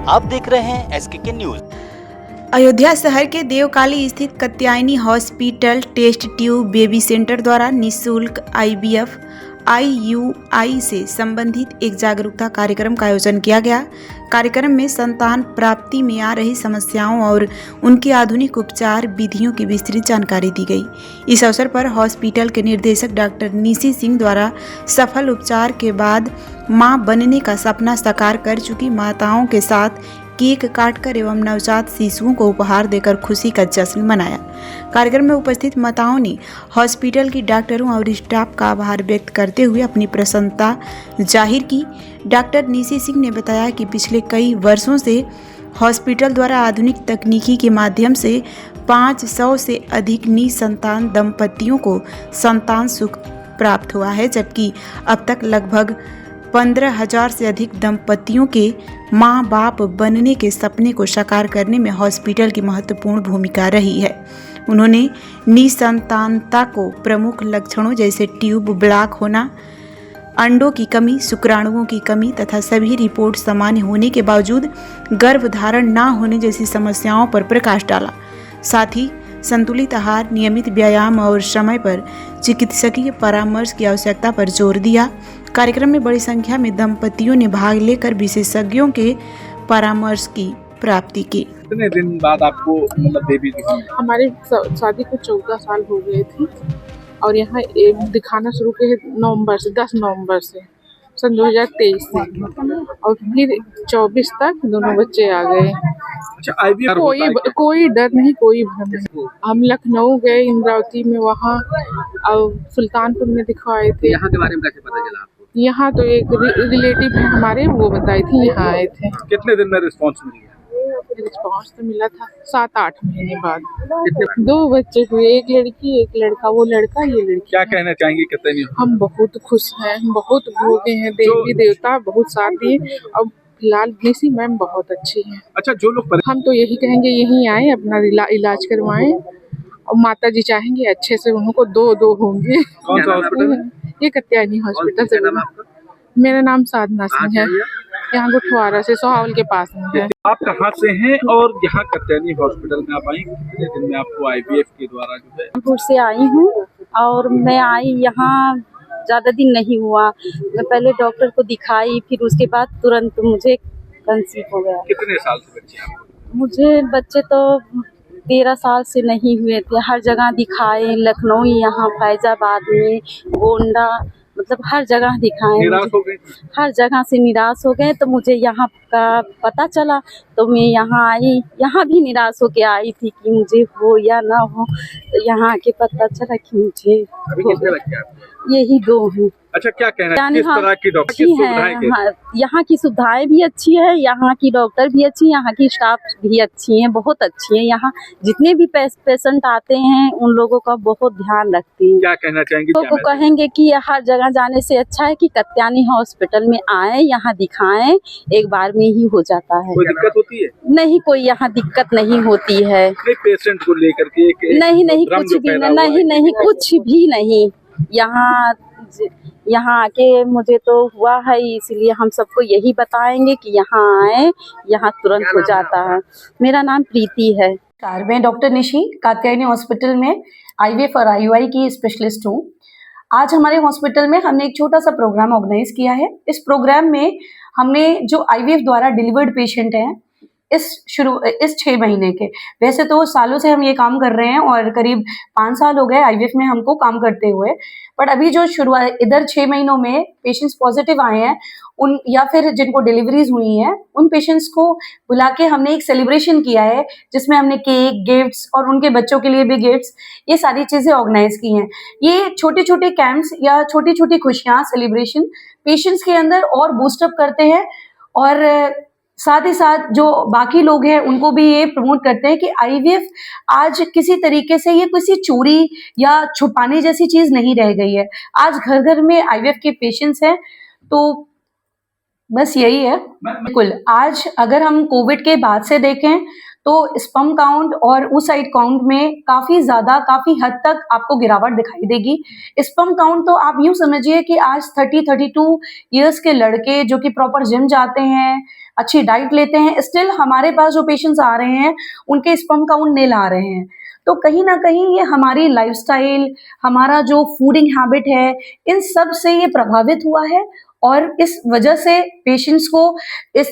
आप देख रहे हैं SKK न्यूज। अयोध्या शहर के देवकाली स्थित Katyayani hospital test tube baby centre द्वारा निःशुल्क IVF IUI से संबंधित एक जागरूकता कार्यक्रम का आयोजन किया गया। कार्यक्रम में संतान प्राप्ति में आ रही समस्याओं और उनकी आधुनिक उपचार विधियों की विस्तृत जानकारी दी गई। इस अवसर पर हॉस्पिटल के निर्देशक डॉक्टर निशी सिंह द्वारा सफल उपचार के बाद मां बनने का सपना साकार कर चुकी माताओं के साथ केक काटकर एवं नवजात शिशुओं को उपहार देकर खुशी का जश्न मनाया। कार्यक्रम में उपस्थित माताओं ने हॉस्पिटल की डॉक्टरों और स्टाफ का आभार व्यक्त करते हुए अपनी प्रसन्नता जाहिर की। डॉक्टर निशी सिंह ने बताया कि पिछले कई वर्षों से हॉस्पिटल द्वारा आधुनिक तकनीकी के माध्यम से 500 से अधिक निसंतान दंपतियों को संतान सुख प्राप्त हुआ है, जबकि अब तक लगभग 15,000 से अधिक दंपतियों के माँ बाप बनने के सपने को साकार करने में हॉस्पिटल की महत्वपूर्ण भूमिका रही है। उन्होंने निसंतानता को प्रमुख लक्षणों जैसे ट्यूब ब्लॉक होना, अंडों की कमी, शुक्राणुओं की कमी तथा सभी रिपोर्ट सामान्य होने के बावजूद गर्भधारण न होने जैसी समस्याओं पर प्रकाश डाला। साथ ही संतुलित आहार, नियमित व्यायाम और समय पर चिकित्सकीय परामर्श की आवश्यकता पर जोर दिया। कार्यक्रम में बड़ी संख्या में दंपतियों ने भाग लेकर विशेषज्ञों के परामर्श की प्राप्ति की। कितने दिन बाद आपको बेबी दिखी? हमारे शादी को 14 साल हो गए थे और यहाँ दिखाना शुरू किए 10 नवंबर से सन 2023 से और फिर 24 तक दोनों बच्चे आ गए। अच्छा, कोई डर नहीं, कोई भ्रम नहीं। हम लखनऊ गए, इंद्रावती में, वहाँ और सुल्तानपुर में दिखवाए थे। यहाँ के बारे में कैसे पता चला आपको? यहाँ तो एक रिलेटिव है हमारे, वो बताई थी, यहाँ आए थे। कितने दिन में रिस्पॉन्स मिल गया? रिस्पॉन्स तो मिला था 7-8 महीने बाद। 2 बच्चे हुए, एक लड़की एक लड़का। वो लड़का, ये लड़की। क्या कहना चाहेंगे? कितने हम बहुत खुश हैं, बहुत भोगे हैं, देवी देवता बहुत साथ दिए और फिलहाल निशी मैम बहुत अच्छी है। अच्छा, जो लोग हम तो यही कहेंगे यहीं आए, अपना इलाज करवाएं और माता जी चाहेंगे अच्छे से उनको 2 होंगे। कौन सा हॉस्पिटल? ये कात्यायनी हॉस्पिटल से। मेरा नाम साधना सिंह है, यहाँ गुठवारा से सोहावल के पास में है। आप कहाँ से हैं और यहाँ कात्यायनी हॉस्पिटल में आप आई? कितने दिन में आपको IVF के द्वारा जो है? कानपुर से आई हूँ और मैं आई यहाँ ज़्यादा दिन नहीं हुआ। मैं पहले डॉक्टर को दिखाई, फिर उसके बाद तुरंत मुझे कंसीव हो गया। कितने साल से बच्चे आपको? मुझे बच्चे तो 13 साल से नहीं हुए थे। हर जगह दिखाए, लखनऊ, यहाँ फैजाबाद में, गोंडा, मतलब हर जगह दिखाए। निराश हो गए? हर जगह से निराश हो गए, तो मुझे यहाँ का पता चला तो मैं यहाँ आई। यहाँ भी निराश होके आई थी कि मुझे हो या ना हो, तो यहाँ आके पता चला कि मुझे अभी कितने बच्चे आपके? यही 2 हैं। अच्छा, क्या कहना है? किस तरह की डॉक्टर की सुविधाएं हैं? हाँ, यहाँ की सुविधाएं भी अच्छी है, यहाँ की डॉक्टर भी अच्छी है, यहाँ की स्टाफ भी अच्छी है, बहुत अच्छी है। यहाँ जितने भी पेशेंट आते हैं उन लोगों का बहुत ध्यान रखती है। क्या कहना चाहेंगे? लोगों को कहेंगे कि हर जगह जाने से अच्छा है कि कात्यायनी हॉस्पिटल में आए, यहाँ दिखाएं, एक बार में ही हो जाता है। कोई दिक्कत होती है? नहीं, कोई यहाँ दिक्कत नहीं होती है। पेशेंट को लेकर के नहीं, कुछ भी नहीं, कुछ भी नहीं। यहाँ आके मुझे तो हुआ है, इसलिए हम सबको यही बताएंगे कि यहाँ आए, यहाँ तुरंत हो जाता है। मेरा नाम प्रीति है। मैं डॉक्टर निशी कात्यायनी हॉस्पिटल में IVF और IUI की स्पेशलिस्ट हूँ। आज हमारे हॉस्पिटल में हमने एक छोटा सा प्रोग्राम ऑर्गेनाइज किया है। इस प्रोग्राम में हमने जो IVF द्वारा डिलीवर्ड पेशेंट हैं, इस 6 महीने के, वैसे तो सालों से हम ये काम कर रहे हैं और करीब 5 साल हो गए IVF में हमको काम करते हुए, बट अभी जो शुरुआत इधर 6 महीनों में पेशेंट्स पॉजिटिव आए हैं उन, या फिर जिनको डिलीवरीज हुई हैं, उन पेशेंट्स को बुला के हमने एक सेलिब्रेशन किया है, जिसमें हमने केक, गिफ्ट्स और उनके बच्चों के लिए भी गिफ्ट्स, ये सारी चीजें ऑर्गेनाइज की हैं। ये छोटे छोटे कैंप्स या छोटी छोटी खुशियां, सेलिब्रेशन पेशेंट्स के अंदर और बूस्टअप करते हैं और साथ ही साथ जो बाकी लोग हैं उनको भी ये प्रमोट करते हैं कि IVF आज किसी तरीके से ये किसी चोरी या छुपाने जैसी चीज नहीं रह गई है। आज घर घर में IVF के पेशेंट्स हैं, तो बस यही है। बिल्कुल, आज अगर हम कोविड के बाद से देखें तो स्पर्म काउंट और oocyte काउंट में काफ़ी हद तक आपको गिरावट दिखाई देगी। स्पर्म काउंट तो आप यूँ समझिए कि आज 30-32 ईयर्स के लड़के जो कि प्रॉपर जिम जाते हैं, अच्छी डाइट लेते हैं, स्टिल हमारे पास जो पेशेंट्स आ रहे हैं उनके स्पर्म काउंट नील आ रहे हैं। तो कहीं ना कहीं ये हमारी लाइफस्टाइल, हमारा जो फूडिंग हैबिट है, इन सब से ये प्रभावित हुआ है और इस वजह से पेशेंट्स को इस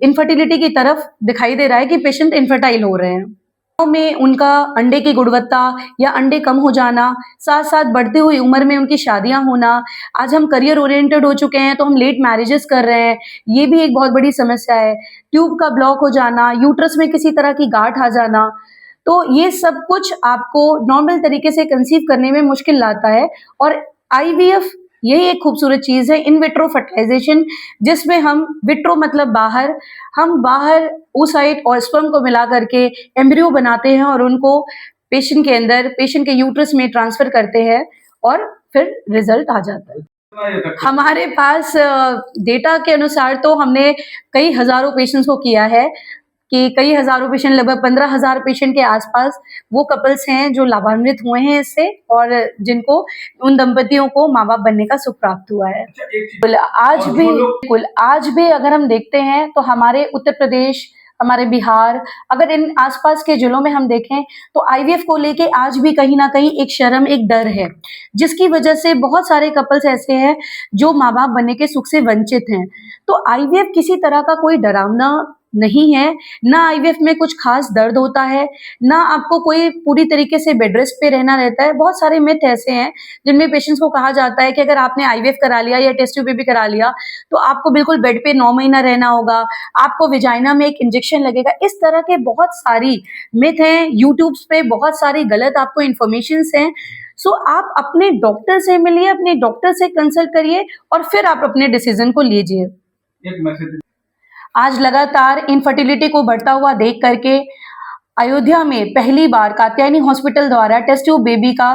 इनफर्टिलिटी की तरफ दिखाई दे रहा है कि पेशेंट इनफर्टाइल हो रहे हैं। में उनका अंडे की गुणवत्ता या अंडे कम हो जाना, साथ साथ बढ़ती हुई उम्र में उनकी शादियां होना, आज हम करियर ओरिएंटेड हो चुके हैं तो हम लेट मैरिजेस कर रहे हैं, ये भी एक बहुत बड़ी समस्या है। ट्यूब का ब्लॉक हो जाना, यूट्रस में किसी तरह की गांठ आ जाना, तो ये सब कुछ आपको नॉर्मल तरीके से कंसीव करने में मुश्किल लाता है। और आईवीएफ यही एक खूबसूरत चीज़ है, इन विट्रो फर्टिलाइजेशन, जिसमें हम विट्रो मतलब बाहर, हम बाहर oocyte और स्पर्म को मिला करके एम्ब्रियो बनाते हैं और उनको पेशेंट के अंदर, पेशेंट के यूट्रस में ट्रांसफर करते हैं और फिर रिजल्ट आ जाता है। हमारे पास डेटा के अनुसार तो हमने कई हजारों पेशेंट्स को किया है कि कई हजारों पेशेंट, लगभग 15,000 पेशेंट के आसपास वो कपल्स हैं जो लाभान्वित हुए हैं इससे और जिनको, उन दंपतियों को माँ बाप बनने का सुख प्राप्त हुआ है। आज भी अगर हम देखते हैं तो हमारे उत्तर प्रदेश, हमारे बिहार, अगर इन आसपास के जिलों में हम देखें तो आईवीएफ को लेके आज भी कहीं ना कहीं एक शर्म, एक डर है, जिसकी वजह से बहुत सारे कपल्स ऐसे हैं जो माँ बाप बनने के सुख से वंचित हैं। तो आईवीएफ किसी तरह का कोई डरावना नहीं है, ना आईवीएफ में कुछ खास दर्द होता है, ना आपको कोई पूरी तरीके से बेड रेस्ट पे रहना रहता है। बहुत सारे मिथ ऐसे हैं जिनमें पेशेंट्स को कहा जाता है कि अगर आपने आईवीएफ करा लिया या टेस्ट ट्यूब बेबी करा लिया तो आपको बिल्कुल बेड पे 9 महीना रहना होगा, आपको विजाइना में एक इंजेक्शन लगेगा। इस तरह के बहुत सारी मिथ हैं, यूट्यूब पे बहुत सारी गलत आपको इन्फॉर्मेशन हैं। सो आप अपने डॉक्टर से मिलिए, अपने डॉक्टर से कंसल्ट करिए और फिर आप अपने डिसीजन को लीजिए। आज लगातार इनफर्टिलिटी को बढ़ता हुआ देख करके अयोध्या में पहली बार कात्यायनी हॉस्पिटल द्वारा टेस्ट ट्यूब बेबी का